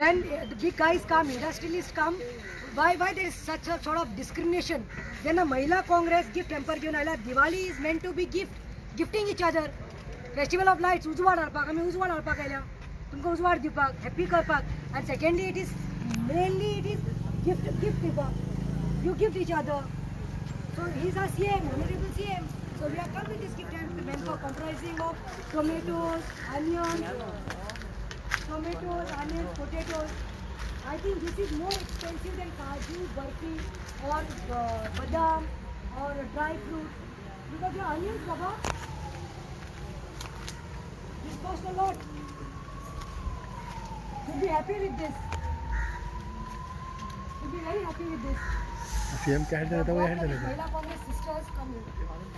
When the big guys come, industrialists come, why there is such a sort of discrimination? Then a Mahila Congress gift hamper घेऊन आला. Diwali is meant to be gifting each other. Festival of lights, उजवाड हाडपाक, आमी उजवाड हाडपाक आयल्या. तुमकां उजवाड दिवपाक, happy करपाक. And secondly, it is mainly gift दिवपाक. You gift each other. So he is our CM, honorable CM. So we are come with this gift hamper comprising of tomatoes, onions, potatoes. I think this is more expensive than kaju, barfi or badam or dry fruit. Because the onions, Baba, this cost a lot. You'll be happy with this. You'll be very happy with this. CM क्या है तो वो है Mahila Congress sisters come here.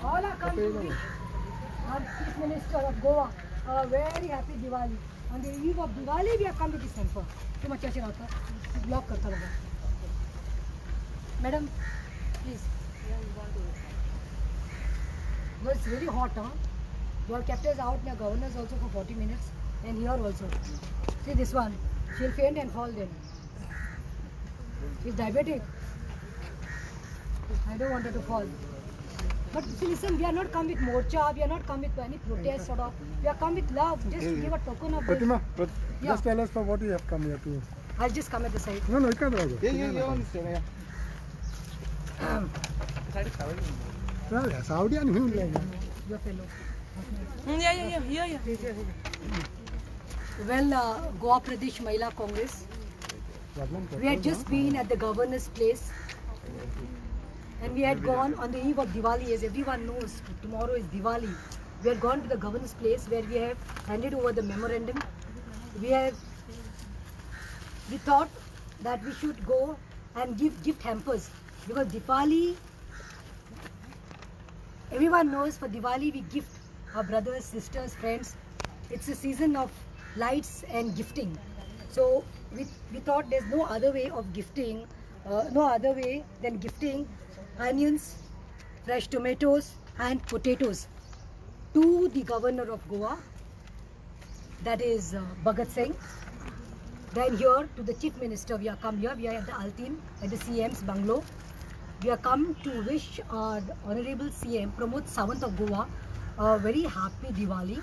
All are come to wish our Chief Minister of Goa a very happy Diwali. On the eve of Diwali, we have come to this temple. तुम अच्छा से रहता, block करता रहो. Madam, please. No, it's really hot, huh? Your kept us out, your governors also for 40 minutes, and here also. See this one, she'll faint and fall then. She's diabetic. I don't want her to fall. But see, listen, we are not come with morcha, we are not come with any protest sort of. We are come with love. Just give a token of this. Fatima, Yeah. just tell us for what you have come here to. I'll just come at the side. No, you can't go. Yeah, Saudi and him like that. Your fellow. Yeah. Well, Goa Pradesh Mahila Congress. We had just been at the governor's place. And we had gone on the eve of Diwali, as everyone knows, tomorrow is Diwali. We had gone to the governor's place where we have handed over the memorandum. We thought that we should go and give gift hampers because Diwali, everyone knows for Diwali we gift our brothers, sisters, friends. It's a season of lights and gifting. So we thought there's no other way of gifting, no other way than gifting onions, fresh tomatoes and potatoes to the governor of Goa, that is Bhagat Singh. Then here to the chief minister, we are come here, we are at the Altin, at the CM's bungalow. We are come to wish our honorable CM Pramod Sawant of Goa a very happy Diwali,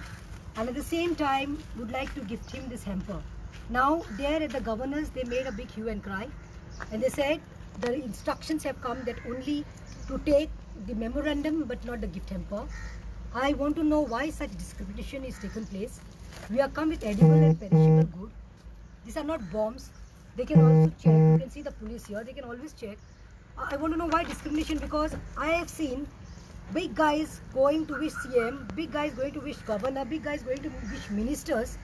and at the same time would like to gift him this hamper. Now there at the governors they made a big hue and cry, and they said the instructions have come that only to take the memorandum but not the gift hamper. I want to know why such discrimination is taken place. We are come with edible and perishable good. These are not bombs. They can also check. You can see the police here. They can always check. I want to know why discrimination, because I have seen big guys going to wish CM, big guys going to wish governor, big guys going to wish ministers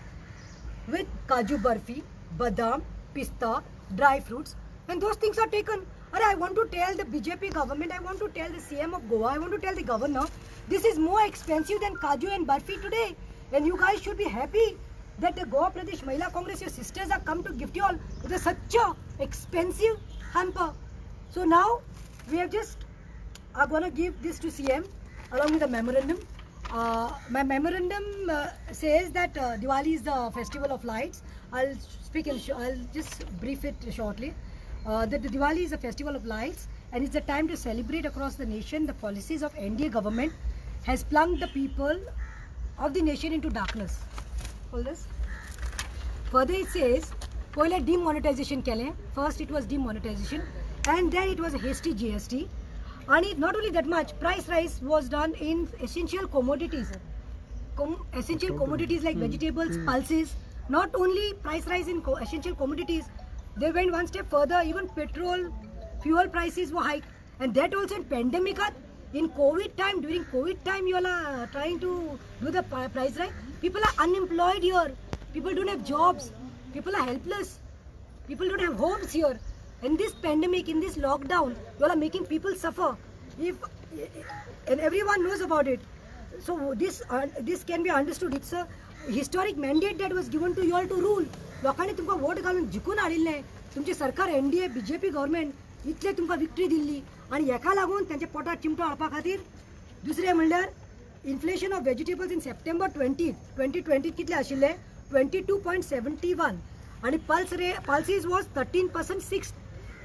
with kaju barfi, badam, pista, dry fruits, and those things are taken. I want to tell the BJP government, I want to tell the CM of Goa, I want to tell the governor, this is more expensive than kaju and barfi today, and you guys should be happy that the Goa Pradesh Mahila Congress, your sisters have come to gift you all with such a expensive hamper. So now we have just are going to give this to CM along with a memorandum. My memorandum says that Diwali is the festival of lights. I'll just brief it shortly. That the Diwali is a festival of lights and it's a time to celebrate across the nation. The policies of NDA government has plunged the people of the nation into darkness. Hold this. Further it says, demonetization केले. First it was demonetization and then it was a hasty GST. And not only that much, price rise was done in essential commodities. Essential commodities like vegetables, pulses. Not only price rise in essential commodities, they went one step further. Even petrol, fuel prices were hiked. And that also in pandemic, in COVID time, during COVID time, you all are trying to do the price rise. People are unemployed here. People don't have jobs. People are helpless. People don't have homes here. In this pandemic, in this lockdown, you all are making people suffer. And everyone knows about it. So this can be understood. It's a historic mandate that was given to you all to rule. लोकांनी तुमका vote घालून जिखून हाडिल्ले. तुमची सरकार NDA BJP government इतले तुमका victory Delhi आणि एका लागून त्यांच्या पोटात चिमटो हाडपा खातीर दुसरे म्हणल्यार inflation of vegetables in September 2020 कितले आशिल्ले 22.71 आणि पल्सेस वॉज 13%,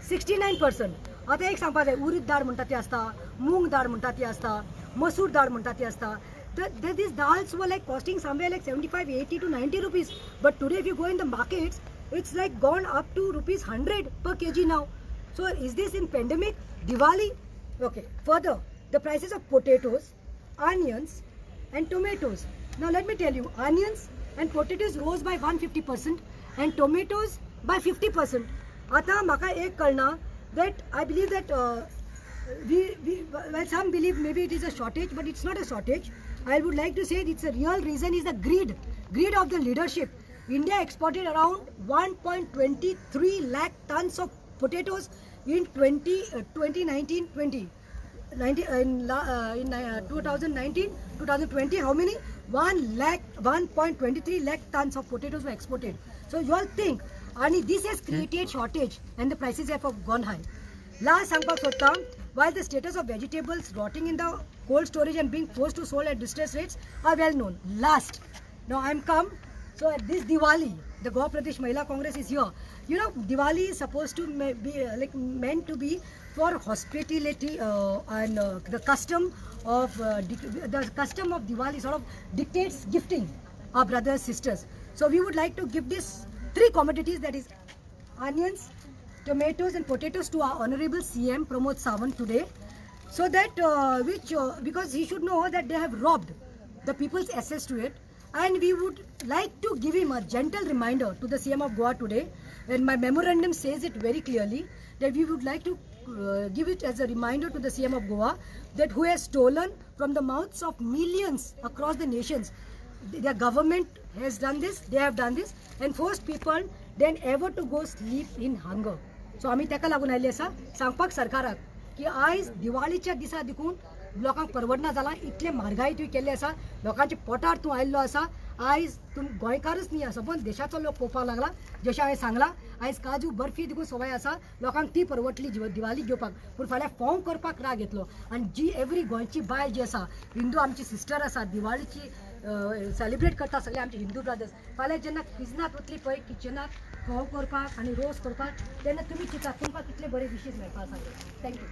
69%. आता एक सांगपाक जाय, उडीद दाळ म्हणटा ती आसता, मूंग दाळ म्हणटा ती आसता, मसूर दाळ म्हणटा ती आसता. These dals were like costing somewhere like 75, 80 to 90 rupees. But today if you go in the markets, it's like gone up to rupees 100 per kg now. So is this in pandemic? Diwali? Okay. Further, the prices of potatoes, onions and tomatoes. Now let me tell you, onions and potatoes rose by 150% and tomatoes by 50%. आता म्हाका एक कळना that I believe that well, some believe maybe it is a shortage, but it's not a shortage. I would like to say it's a real reason is the greed of the leadership. India exported around 1.23 lakh tons of potatoes in 2019-20. In 2019, 2020, how many? 1.23 lakh tons of potatoes were exported. So you all think, and this has created shortage and the prices have gone high. Last सांगपाक सोदता, while the status of vegetables rotting in the cold storage and being forced to sold at distress rates are well known. Last, now I'm come. So at this Diwali, the Goa Pradesh Mahila Congress is here. You know, Diwali is supposed to be like meant to be for hospitality and the custom of Diwali sort of dictates gifting our brothers sisters. So we would like to give this 3 commodities, that is onions, tomatoes and potatoes, to our Honorable CM Pramod Sawant today, so that because he should know that they have robbed the people's access to it, and we would like to give him a gentle reminder to the CM of Goa today, and my memorandum says it very clearly that we would like to give it as a reminder to the CM of Goa that who has stolen from the mouths of millions across the nations. Their government has done this, they have done this, and forced people then ever to go sleep in hunger. So आम्ही तेका लागून आयले आसा सांगपाक सरकाराक की आयज दिवाळीच्या दिसा देखून लोकांक परवडना जाला, इतले म्हारगाय तुवें केल्ले आसा, लोकांच्या पोटार तूं आयिल्लो आसा. आयज तुम गोंयकारच न्ही आसा पण देशाचो लोक पळोवपाक लागला. जशें हांवें सांगलां, आयज काजू बर्फी देखून सवय आसा, लोकांक ती परवडली दिवाळी घेवपाक, पूण फाल्यां फोव करपाक राग येतलो. आनी जी एवरी गोंयची बाय जी आसा, हिंदू आमची सिस्टर आसा, दिवाळीची सेलिब्रेट करता सगळे आमचे हिंदू ब्रदर्स, फाल्यां जेन्ना किचनात वतली पळय, किचनात फोव करपाक आनी रोस करपाक, तेन्ना तुमी चिंतात तुमकां कितले बरे डिशीज मेळपाक सांगले. थँक्यू.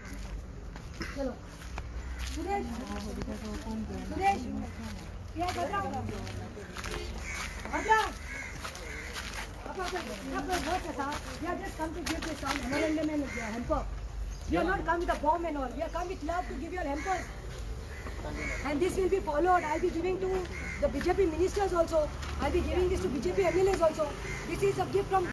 चलो सुरेश, सुरेश, या बजाव. बजाव. We have just come to give this some memorandum and hamper. We are not come with a bomb and all. We are come with love to give you all hampers. And this will be followed. I'll be giving to the BJP ministers also. I'll be giving this to BJP MLAs also. This is a gift from